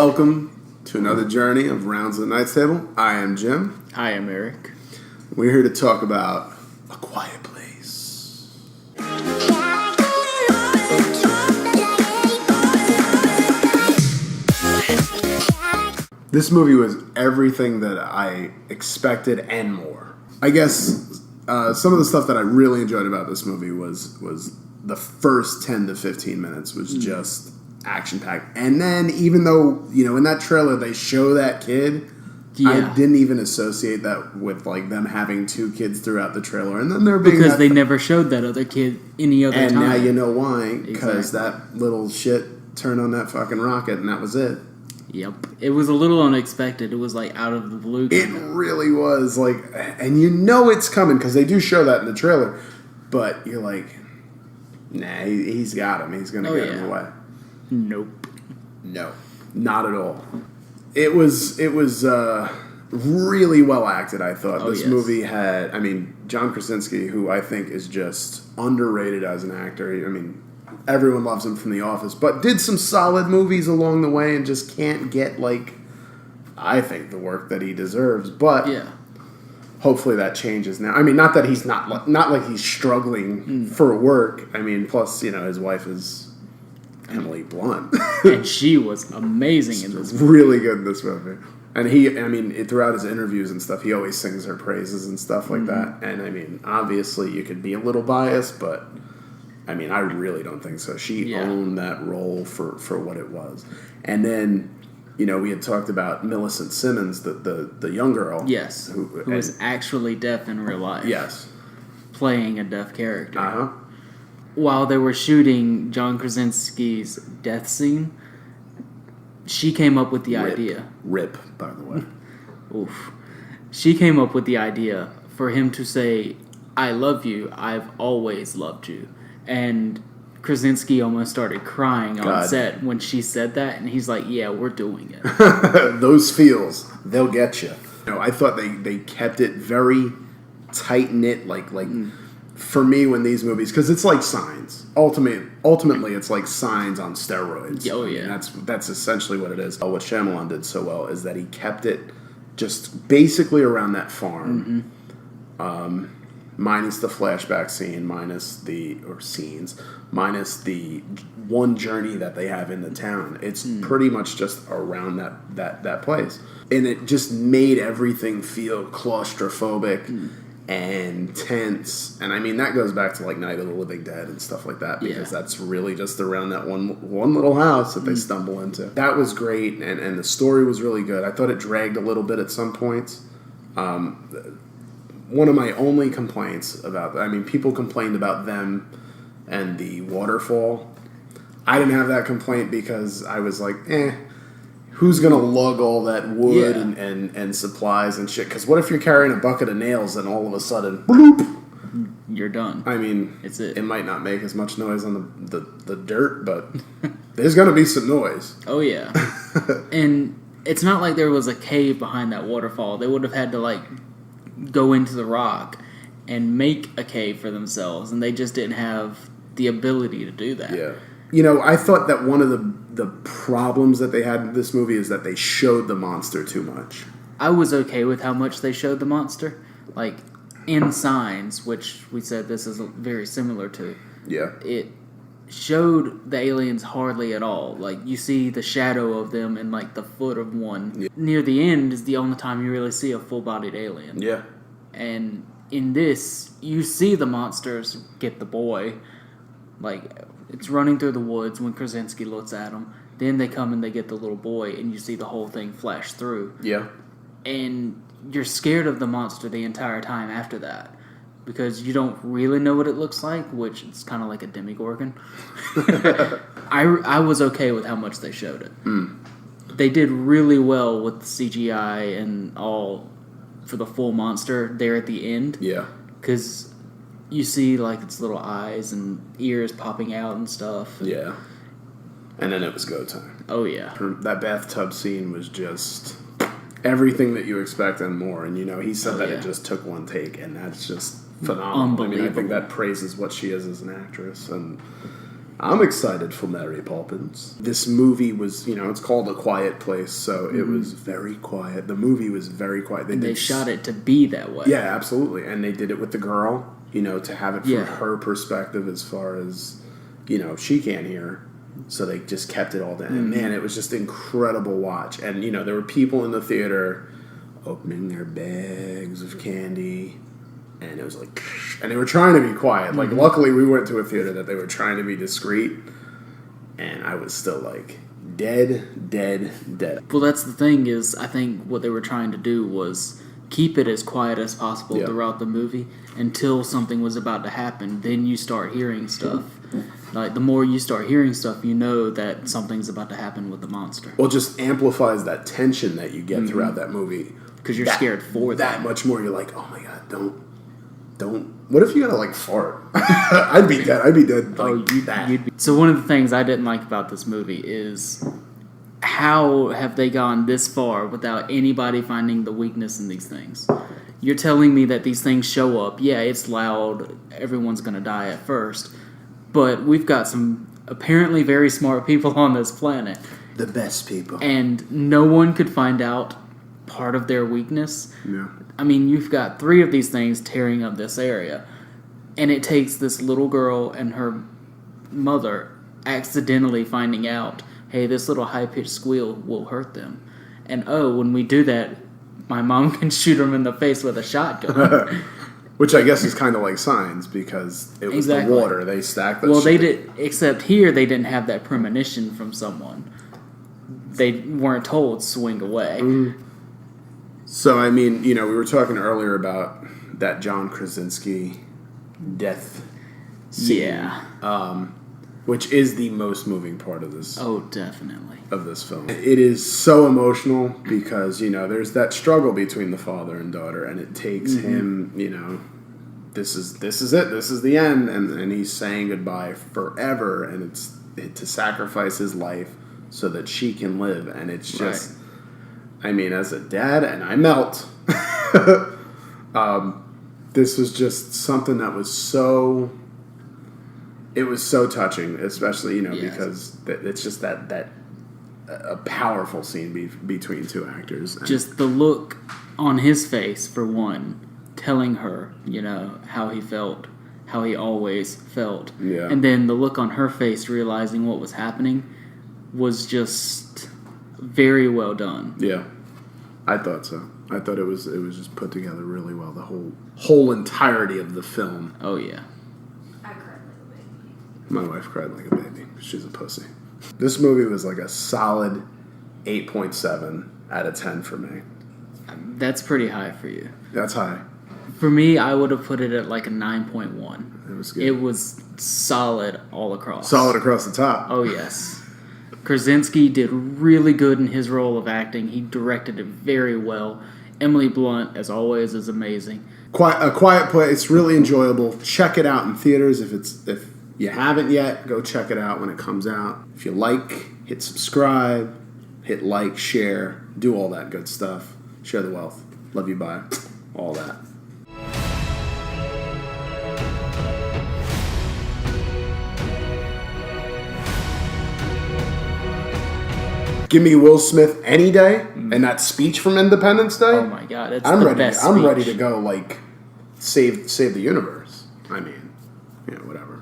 Welcome to another journey of Rounds of the Knights Table. I am Jim. Hi, I'm Eric. We're here to talk about A Quiet Place. This movie was everything that I expected and more. I guess some of the stuff that I really enjoyed about this movie was the first 10 to 15 minutes was just action-packed. And then, even though, in that trailer they show that kid, I didn't even associate that with, them having two kids throughout the trailer. And then there being because they never showed that other kid any other time. And now you know why. Because that little shit turned on that fucking rocket, and that was it. Yep. It was a little unexpected. It was, out of the blue. It really was, and it's coming, because they do show that in the trailer. But you're like, nah, he's got him. He's going to get him away. Nope. No, not at all. It was really well acted, I thought. This movie had, John Krasinski, who I think is just underrated as an actor. Everyone loves him from The Office, but did some solid movies along the way and just can't get, I think, the work that he deserves. But hopefully that changes now. Not that he's not like he's struggling for work. Plus, his wife is Emily Blunt. And she was amazing in this movie. Really good in this movie. And he, throughout his interviews and stuff, he always sings her praises and stuff like that. And, obviously you could be a little biased, but, I really don't think so. She owned that role for what it was. And then, we had talked about Millicent Simmons, the young girl. Yes, who was actually deaf in real life. Yes. Playing a deaf character. Uh-huh. While they were shooting John Krasinski's death scene, she came up with the idea. Rip, by the way. Oof. She came up with the idea for him to say, "I love you, I've always loved you." And Krasinski almost started crying on set when she said that, and he's like, "Yeah, we're doing it." Those feels, they'll get you. I thought they kept it very tight-knit, for me, when these movies, because it's like Signs. Ultimately, it's like Signs on steroids. Oh, yeah. That's essentially what it is. What Shyamalan did so well is that he kept it just basically around that farm, minus the flashback scene, minus the one journey that they have in the town. It's pretty much just around that place. And it just made everything feel claustrophobic and tense, and that goes back to Night of the Living Dead and stuff like that, because that's really just around that one little house that they stumble into. That was great, and the story was really good. I thought it dragged a little bit at some points. One of my only complaints about, people complained about them and the waterfall. I didn't have that complaint because I was like, who's going to lug all that wood and supplies and shit? Because what if you're carrying a bucket of nails and all of a sudden, bloop, you're done. It's it. It might not make as much noise on the dirt, but there's going to be some noise. Oh, yeah. And it's not like there was a cave behind that waterfall. They would have had to, go into the rock and make a cave for themselves, and they just didn't have the ability to do that. Yeah. I thought that one of the problems that they had in this movie is that they showed the monster too much. I was okay with how much they showed the monster. In Signs, which we said this is very similar to. Yeah. It showed the aliens hardly at all. You see the shadow of them in, the foot of one. Yeah. Near the end is the only time you really see a full-bodied alien. Yeah. And in this, you see the monsters get the boy. It's running through the woods when Krasinski looks at them. Then they come and they get the little boy, and you see the whole thing flash through. Yeah. And you're scared of the monster the entire time after that, because you don't really know what it looks like, which is kind of like a Demogorgon. I was okay with how much they showed it. They did really well with the CGI and all for the full monster there at the end. Yeah. Because you see, its little eyes and ears popping out and stuff. Yeah. And then it was go time. Oh, yeah. That bathtub scene was just everything that you expect and more. And, he said that it just took one take, and that's just phenomenal. Unbelievable. I think that praises what she is as an actress. And I'm excited for Mary Poppins. This movie was, it's called A Quiet Place, so it was very quiet. The movie was very quiet. They shot it to be that way. Yeah, absolutely. And they did it with the girl, to have it from her perspective as far as, she can't hear. So they just kept it all down. And man, it was just an incredible watch. And, there were people in the theater opening their bags of candy. And it was like, and they were trying to be quiet. Like, luckily we went to a theater that they were trying to be discreet. And I was still like, dead. Well, that's the thing is, I think what they were trying to do was keep it as quiet as possible throughout the movie until something was about to happen. Then you start hearing stuff. Like, the more you start hearing stuff, you know that something's about to happen with the monster. Well, it just amplifies that tension that you get throughout that movie. Because you're scared for that much more. You're like, oh my God, don't. What if you gotta, like, fart? I'd be dead. So one of the things I didn't like about this movie is how have they gone this far without anybody finding the weakness in these things? You're telling me that these things show up. Yeah, it's loud. Everyone's going to die at first. But we've got some apparently very smart people on this planet. The best people. And no one could find out part of their weakness. Yeah. I mean, you've got 3 of these things tearing up this area. And it takes this little girl and her mother accidentally finding out, hey, this little high-pitched squeal will hurt them. And, when we do that, my mom can shoot them in the face with a shotgun. Which I guess is kind of like Signs, because it was the water. They stacked the shit. They did, except here they didn't have that premonition from someone. They weren't told, swing away. So, I mean, we were talking earlier about that John Krasinski death scene. Yeah. Which is the most moving part of this. Oh, definitely. Of this film. It is so emotional because, there's that struggle between the father and daughter, and it takes him, this is it. This is the end. And he's saying goodbye forever, and it's to sacrifice his life so that she can live. And it's just... Right. I mean, as a dad, and I melt, this was just something that was so... It was so touching, especially, because it's just that a powerful scene between 2 actors. And just the look on his face, for one, telling her, how he felt, how he always felt. Yeah. And then the look on her face realizing what was happening was just... very well done. Yeah, I thought so. I thought it was just put together really well. The whole entirety of the film. Oh yeah. I cried like a baby. My wife cried like a baby. She's a pussy. This movie was like a solid 8.7 out of 10 for me. That's pretty high for you. That's high. For me, I would have put it at like a 9.1. It was good. It was solid all across. Solid across the top. Oh yes. Krasinski did really good in his role of acting. He directed it very well. Emily Blunt, as always, is amazing. A Quiet Place, really enjoyable. Check it out in theaters if you haven't yet. Go check it out when it comes out. If you like, hit subscribe, hit like, share, do all that good stuff. Share the wealth. Love you, bye. All that. Give me Will Smith any day, and that speech from Independence Day. Oh my God, it's the best speech. I'm ready to go, like, save the universe. I mean, whatever.